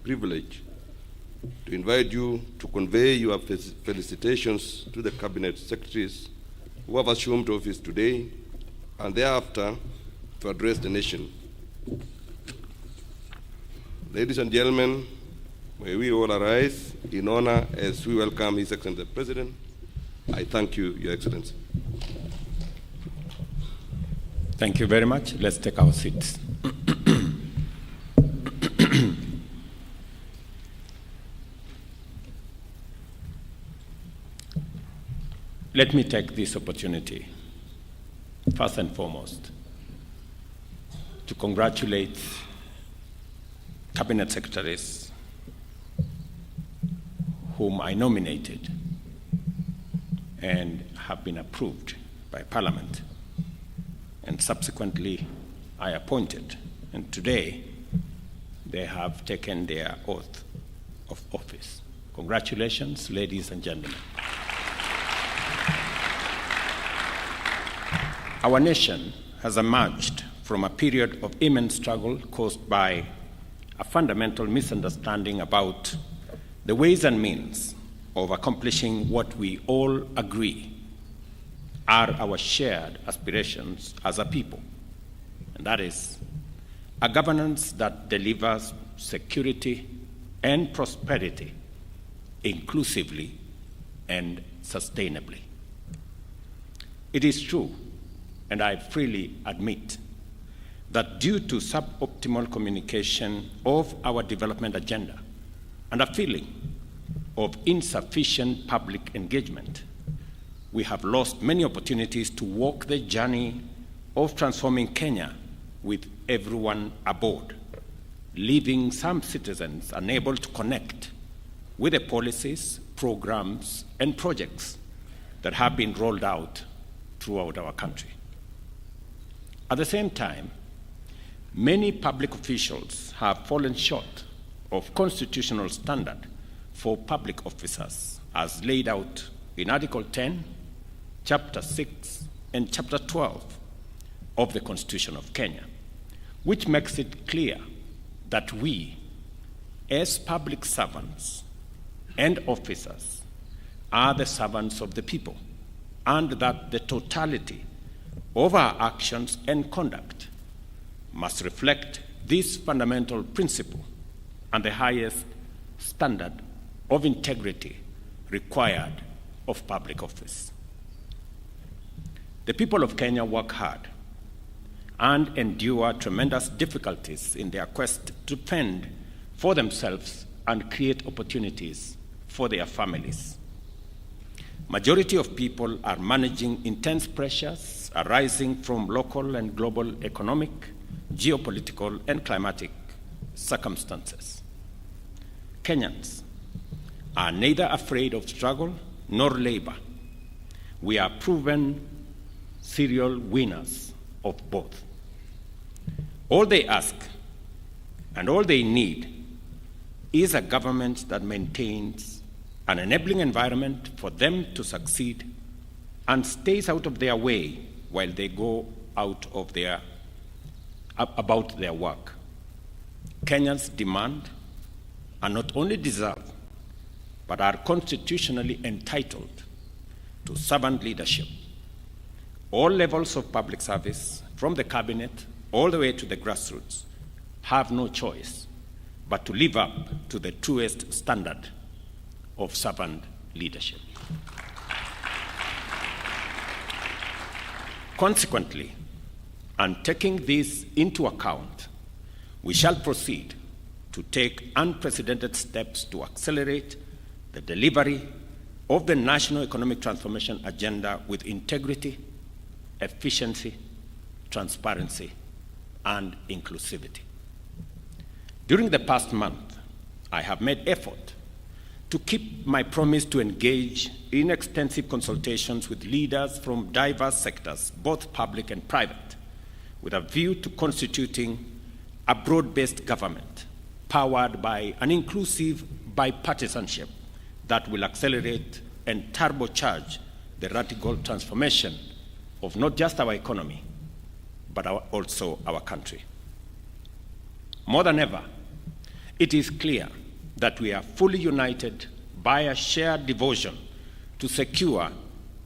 privilege to invite you to convey your felicitations to the Cabinet Secretaries who have assumed office today and thereafter to address the nation. Ladies and gentlemen, may we all arise in honor as we welcome His Excellency the President. I thank you, Your Excellency. Thank you very much. Let's take our seats. Let me take this opportunity, first and foremost, to congratulate Cabinet Secretaries whom I nominated and have been approved by Parliament, and subsequently I appointed. And today, they have taken their oath of office. Congratulations, ladies and gentlemen. Our nation has emerged from a period of immense struggle caused by a fundamental misunderstanding about the ways and means of accomplishing what we all agree are our shared aspirations as a people, and that is a governance that delivers security and prosperity inclusively and sustainably. It is true, and I freely admit, that due to suboptimal communication of our development agenda and a feeling of insufficient public engagement, we have lost many opportunities to walk the journey of transforming Kenya with everyone aboard, leaving some citizens unable to connect with the policies, programs, and projects that have been rolled out throughout our country. At the same time, many public officials have fallen short of constitutional standard for public officers as laid out in Article 10, Chapter 6, and Chapter 12 of the Constitution of Kenya, which makes it clear that we, as public servants and officers, are the servants of the people, and that the totality of our actions and conduct must reflect this fundamental principle and the highest standard of integrity required of public office. The people of Kenya work hard and endure tremendous difficulties in their quest to fend for themselves and create opportunities for their families. Majority of people are managing intense pressures arising from local and global economic, geopolitical, and climatic circumstances. Kenyans are neither afraid of struggle nor labor. We are proven serial winners of both. All they ask and all they need is a government that maintains an enabling environment for them to succeed and stays out of their way while they go about their work. Kenyans demand and not only deserve, but are constitutionally entitled to servant leadership. All levels of public service, from the cabinet all the way to the grassroots, have no choice but to live up to the truest standard of servant leadership. Consequently, and taking this into account, we shall proceed to take unprecedented steps to accelerate the delivery of the National Economic Transformation Agenda with integrity, efficiency, transparency, and inclusivity. During the past month, I have made effort to keep my promise to engage in extensive consultations with leaders from diverse sectors, both public and private, with a view to constituting a broad-based government powered by an inclusive bipartisanship that will accelerate and turbocharge the radical transformation of not just our economy, but also our country. More than ever, it is clear that we are fully united by a shared devotion to secure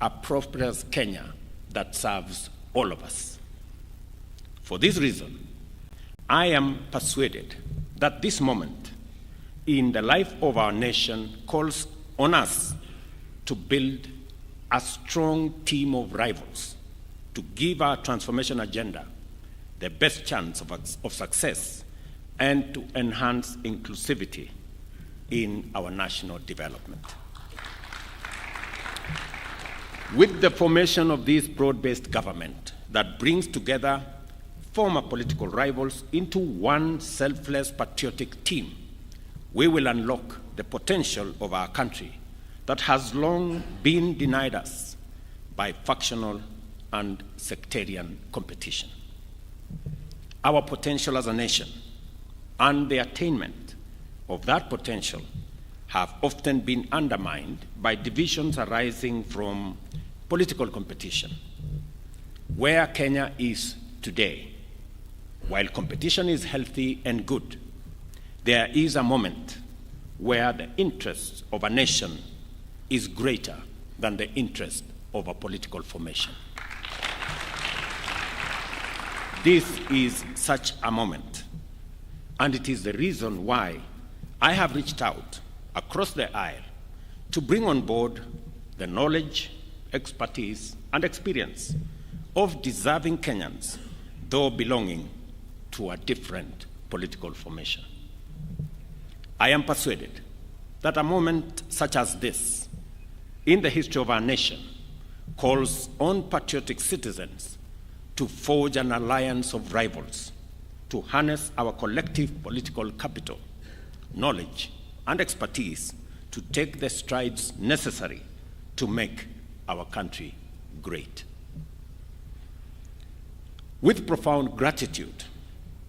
a prosperous Kenya that serves all of us. For this reason, I am persuaded that this moment in the life of our nation calls on us to build a strong team of rivals to give our transformation agenda the best chance of success and to enhance inclusivity in our national development. With the formation of this broad-based government that brings together former political rivals into one selfless patriotic team, we will unlock the potential of our country that has long been denied us by factional and sectarian competition. Our potential as a nation and the attainment of that potential have often been undermined by divisions arising from political competition. Where Kenya is today, while competition is healthy and good, there is a moment where the interest of a nation is greater than the interest of a political formation. This is such a moment, and it is the reason why I have reached out across the aisle to bring on board the knowledge, expertise, and experience of deserving Kenyans, though belonging to a different political formation. I am persuaded that a moment such as this in the history of our nation calls on patriotic citizens to forge an alliance of rivals, to harness our collective political capital, knowledge, and expertise to take the strides necessary to make our country great. With profound gratitude,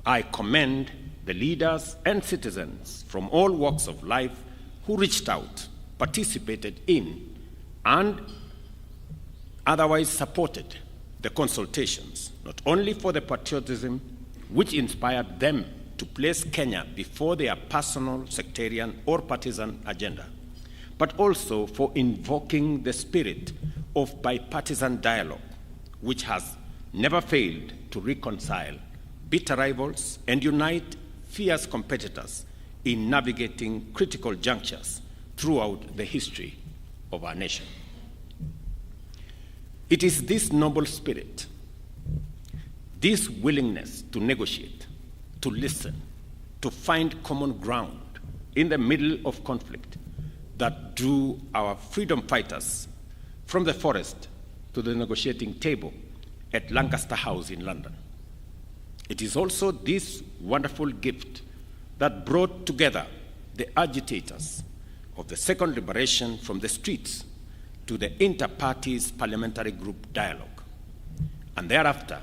I commend the leaders and citizens from all walks of life who reached out, participated in, and otherwise supported the consultations, not only for the patriotism which inspired them to place Kenya before their personal, sectarian, or partisan agenda, but also for invoking the spirit of bipartisan dialogue, which has never failed to reconcile bitter rivals and unite fierce competitors in navigating critical junctures throughout the history of our nation. It is this noble spirit, this willingness to negotiate, to listen, to find common ground in the middle of conflict that drew our freedom fighters from the forest to the negotiating table at Lancaster House in London. It is also this wonderful gift that brought together the agitators of the second liberation from the streets to the inter-parties parliamentary group dialogue, and thereafter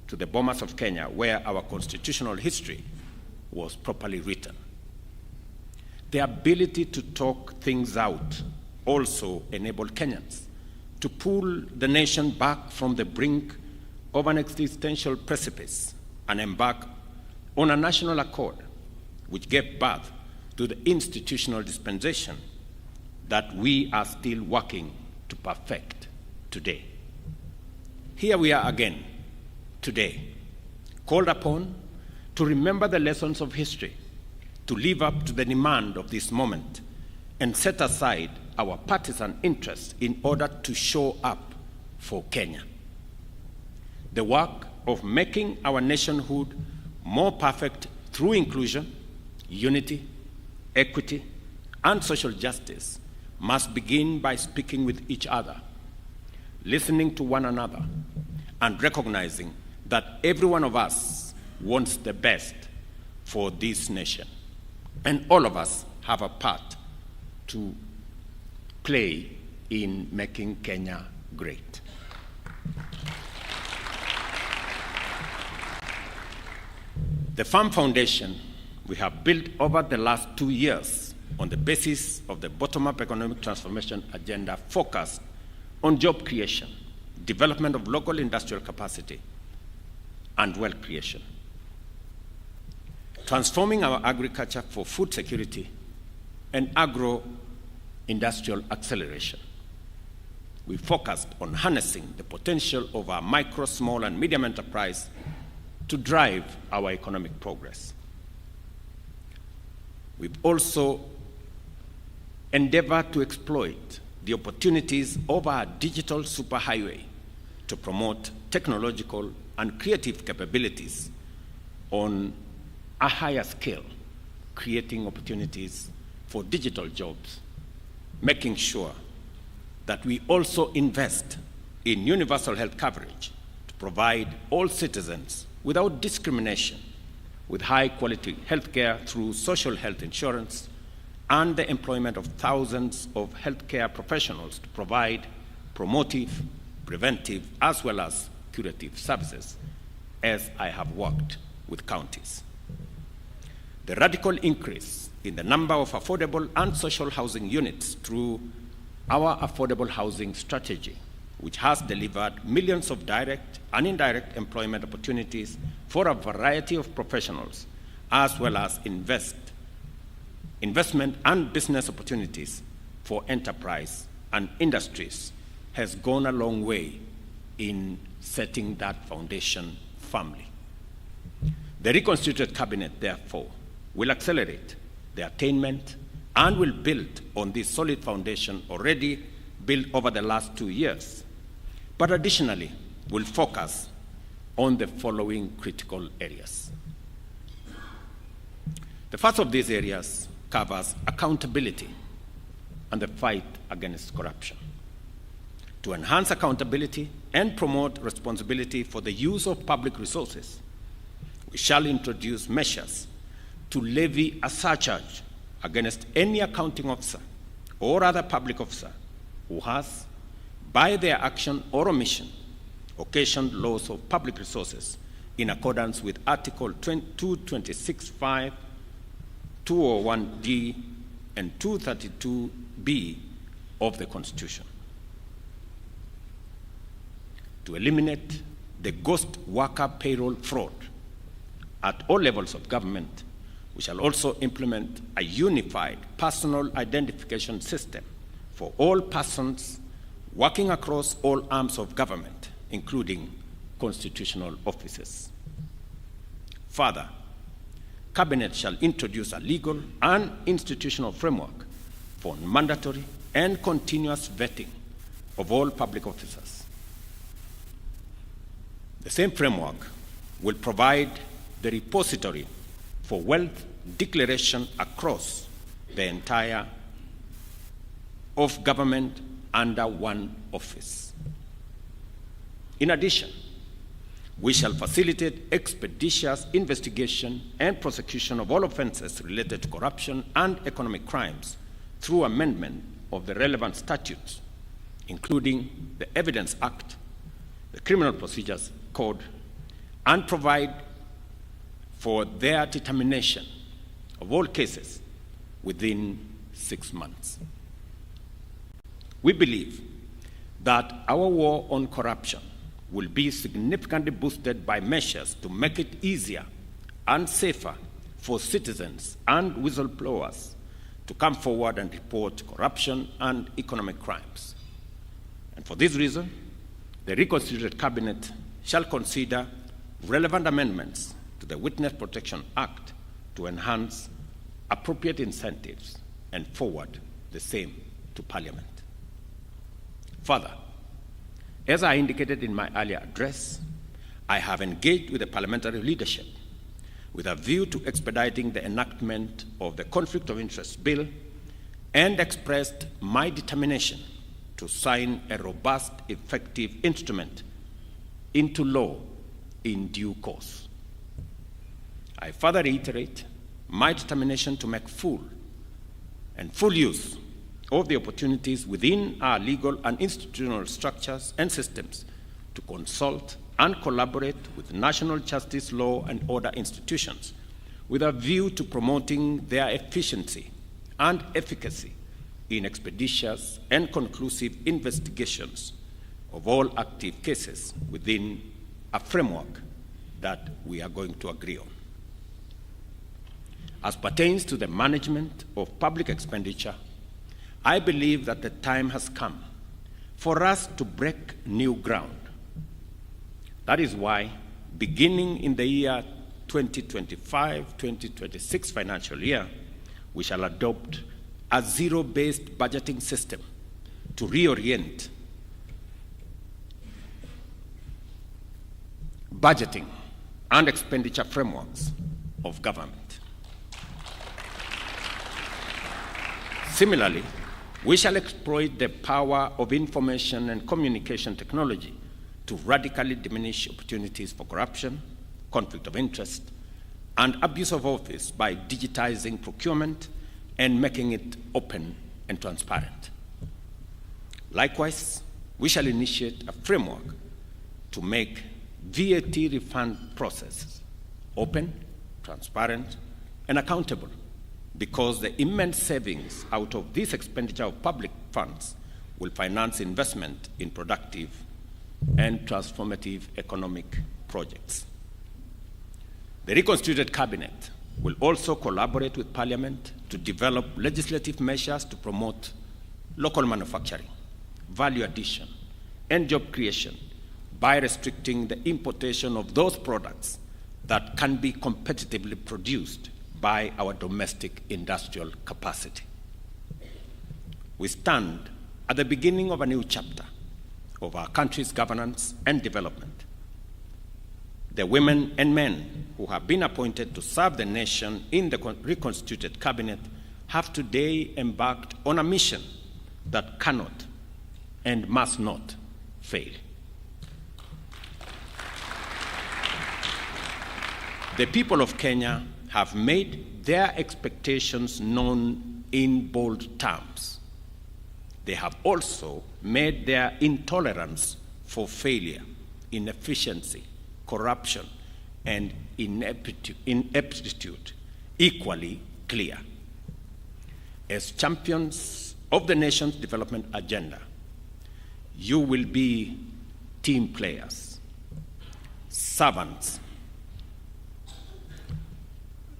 to the Bomas of Kenya, where our constitutional history was properly written. The ability to talk things out also enabled Kenyans to pull the nation back from the brink of an existential precipice and embark on a national accord which gave birth to the institutional dispensation that we are still working to perfect today. Here we are again today, called upon to remember the lessons of history, to live up to the demand of this moment, and set aside our partisan interests in order to show up for Kenya. The work of making our nationhood more perfect through inclusion, unity, equity, and social justice must begin by speaking with each other, listening to one another, and recognizing that every one of us wants the best for this nation. And all of us have a part to play in making Kenya great. The firm foundation we have built over the last 2 years on the basis of the bottom-up economic transformation agenda focused on job creation, development of local industrial capacity, and wealth creation. transforming our agriculture for food security, and agro-industrial acceleration. We focused on harnessing the potential of our micro, small, and medium enterprise to drive our economic progress. We've also endeavored to exploit the opportunities of our digital superhighway to promote technological and creative capabilities on a higher scale, creating opportunities for digital jobs, making sure that we also invest in universal health coverage to provide all citizens without discrimination with high-quality healthcare through social health insurance and the employment of thousands of healthcare professionals to provide promotive, preventive, as well as curative services, as I have worked with counties. The radical increase in the number of affordable and social housing units through our affordable housing strategy, which has delivered millions of direct and indirect employment opportunities for a variety of professionals, as well as investment and business opportunities for enterprise and industries, has gone a long way in setting that foundation firmly. The reconstituted cabinet, therefore, will accelerate the attainment and will build on this solid foundation already built over the last 2 years, but additionally will focus on the following critical areas. The first of these areas covers accountability and the fight against corruption. To enhance accountability and promote responsibility for the use of public resources, we shall introduce measures to levy a surcharge against any accounting officer or other public officer who has, by their action or omission, occasioned loss of public resources in accordance with Article 226(5), 201(d), and 232(b) of the Constitution. To eliminate the ghost worker payroll fraud at all levels of government, we shall also implement a unified personal identification system for all persons working across all arms of government, including constitutional offices. Further, Cabinet shall introduce a legal and institutional framework for mandatory and continuous vetting of all public officers. The same framework will provide the repository for wealth declaration across the entire of government under one office. In addition, we shall facilitate expeditious investigation and prosecution of all offenses related to corruption and economic crimes through amendment of the relevant statutes, including the Evidence Act, the Criminal Procedures Code, and provide for their determination of all cases within 6 months. We believe that our war on corruption will be significantly boosted by measures to make it easier and safer for citizens and whistleblowers to come forward and report corruption and economic crimes. And for this reason, the reconstituted Cabinet shall consider relevant amendments to the Witness Protection Act to enhance appropriate incentives and forward the same to Parliament. Further, as I indicated in my earlier address, I have engaged with the parliamentary leadership with a view to expediting the enactment of the Conflict of Interest Bill and expressed my determination to sign a robust, effective instrument into law in due course. I further reiterate my determination to make full use of the opportunities within our legal and institutional structures and systems to consult and collaborate with national justice, law, and order institutions with a view to promoting their efficiency and efficacy in expeditious and conclusive investigations of all active cases within a framework that we are going to agree on. As pertains to the management of public expenditure, I believe that the time has come for us to break new ground. That is why, beginning in the year 2025-2026 financial year, we shall adopt a zero-based budgeting system to reorient budgeting and expenditure frameworks of government. Similarly, we shall exploit the power of information and communication technology to radically diminish opportunities for corruption, conflict of interest, and abuse of office by digitizing procurement and making it open and transparent. Likewise, we shall initiate a framework to make VAT refund processes open, transparent, and accountable, because the immense savings out of this expenditure of public funds will finance investment in productive and transformative economic projects. The reconstituted cabinet will also collaborate with Parliament to develop legislative measures to promote local manufacturing, value addition, and job creation by restricting the importation of those products that can be competitively produced by our domestic industrial capacity. We stand at the beginning of a new chapter of our country's governance and development. The women and men who have been appointed to serve the nation in the reconstituted cabinet have today embarked on a mission that cannot and must not fail. The people of Kenya have made their expectations known in bold terms. They have also made their intolerance for failure, inefficiency, corruption, and ineptitude equally clear. As champions of the nation's development agenda, you will be team players, servants.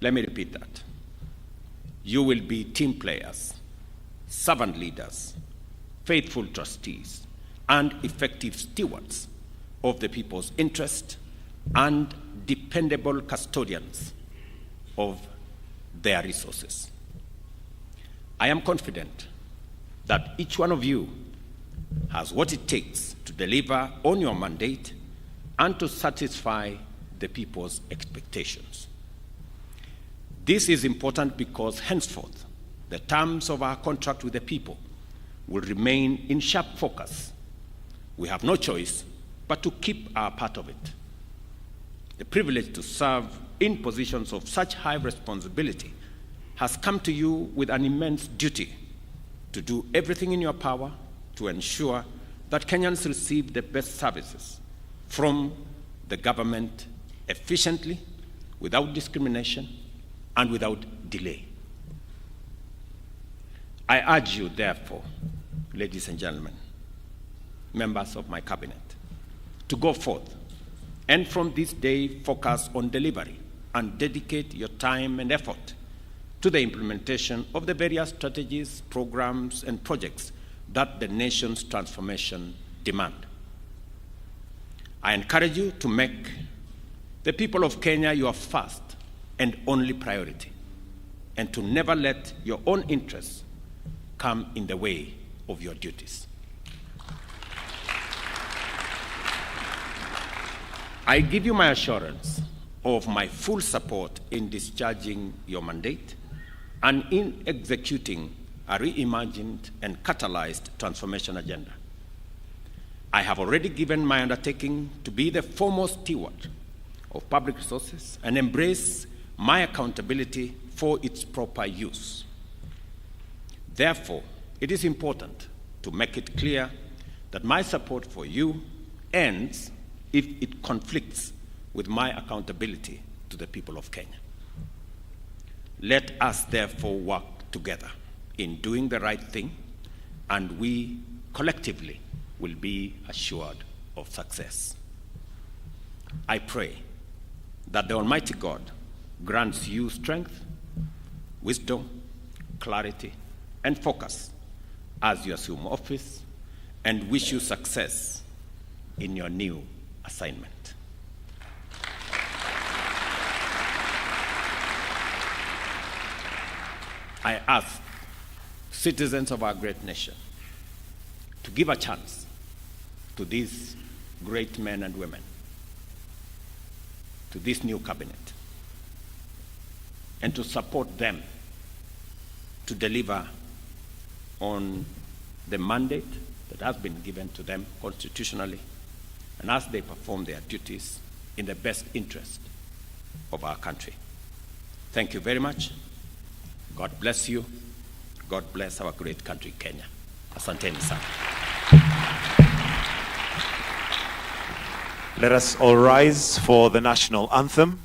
Let me repeat that. You will be team players, servant leaders, faithful trustees, and effective stewards of the people's interest and dependable custodians of their resources. I am confident that each one of you has what it takes to deliver on your mandate and to satisfy the people's expectations. This is important because henceforth, the terms of our contract with the people will remain in sharp focus. We have no choice but to keep our part of it. The privilege to serve in positions of such high responsibility has come to you with an immense duty to do everything in your power to ensure that Kenyans receive the best services from the government efficiently, without discrimination, and without delay. I urge you, therefore, ladies and gentlemen, members of my cabinet, to go forth and from this day focus on delivery and dedicate your time and effort to the implementation of the various strategies, programs, and projects that the nation's transformation demand. I encourage you to make the people of Kenya your first and only priority, and to never let your own interests come in the way of your duties. I give you my assurance of my full support in discharging your mandate and in executing a reimagined and catalyzed transformation agenda. I have already given my undertaking to be the foremost steward of public resources and embrace my accountability for its proper use. Therefore, it is important to make it clear that my support for you ends if it conflicts with my accountability to the people of Kenya. Let us therefore work together in doing the right thing, and we collectively will be assured of success. I pray that the Almighty God grants you strength, wisdom, clarity, and focus as you assume office, and wish you success in your new assignment. I ask citizens of our great nation to give a chance to these great men and women, to this new cabinet, and to support them to deliver on the mandate that has been given to them constitutionally, and as they perform their duties in the best interest of our country. Thank you very much. God bless you. God bless our great country, Kenya. Asanteni sana. Let us all rise for the national anthem.